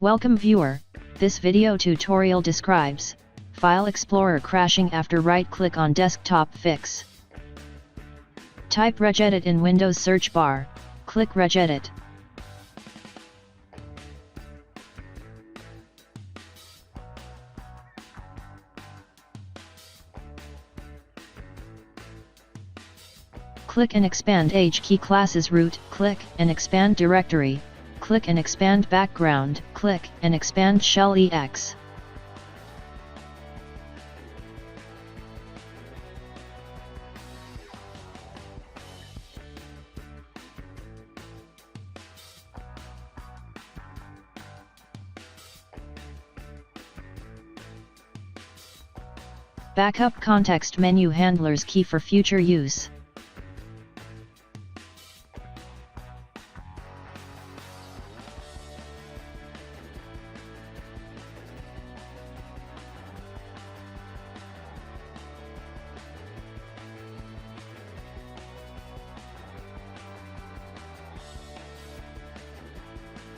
Welcome viewer, this video tutorial describes File Explorer crashing after right-click on desktop fix. Type Regedit in Windows search bar, click Regedit. Click and expand H key classes root, click and expand directory, click and expand background, click and expand shell ex. Backup context menu handlers key for future use.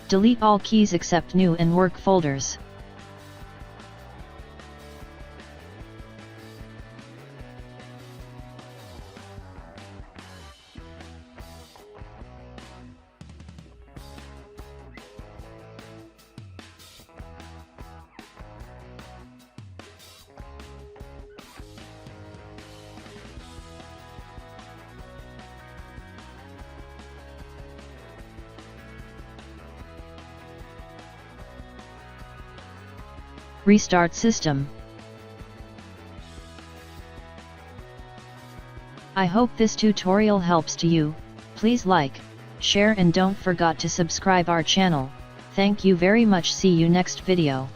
Delete all keys except new and work folders. Restart system. I hope this tutorial helps to you. Please like, share and don't forget to subscribe our channel. Thank you very much. See you next video.